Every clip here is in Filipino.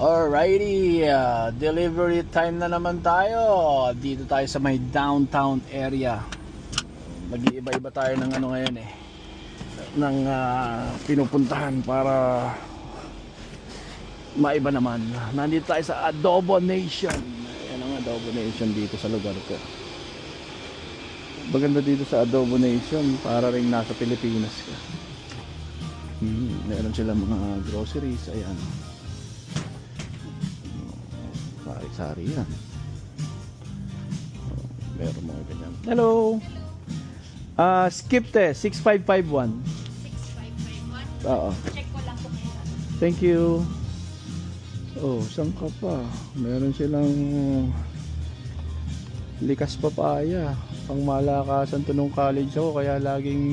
Alrighty, delivery time na naman tayo. Dito tayo sa may downtown area. Mag-iiba-iba tayo ng ano ngayon ng pinupuntahan para maiba naman. Nandito tayo sa Adobo Nation. Ayan ang Adobo Nation dito sa lugar ko. Maganda dito sa Adobo Nation, para ring nasa Pilipinas ka. Meron sila mga groceries. Ayan, sari-sari yan. Meron mga ganyan. Hello. Skip 6551. 6551? Oo. Check ko lang kung meron. Thank you. Oh, saan ka pa? Meron silang likas papaya. Pang malakasan to nung college ako, kaya laging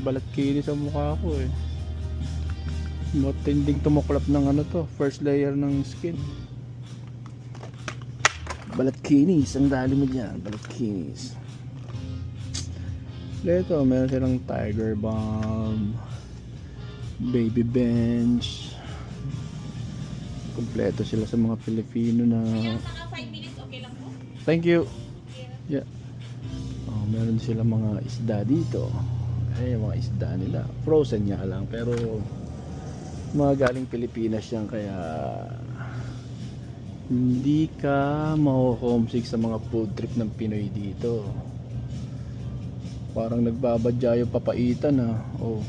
balat kinis sa mukha ko eh. Matinding tumuklap ng ano to, first layer ng skin. Balat kinis, ang dali mo dyan, balat kinis. Ito, meron silang Tiger Balm, Baby Bench. Kompleto sila sa mga Pilipino na... Kaya mga 5 minutes, okay lang po? Thank you. Yeah. Oh, meron silang mga isda dito. Ay, mga isda nila. Frozen niya lang, pero mga galing Pilipinas yan, kaya hindi ka ma-homesick sa mga food trip ng Pinoy dito. Parang nagbabadya yung papaitan oh.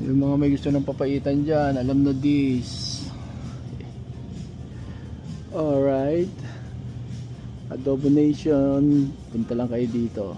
Yung mga may gusto ng papaitan dyan, alam na this. Alright, Adobo Nation, punta lang kayo dito.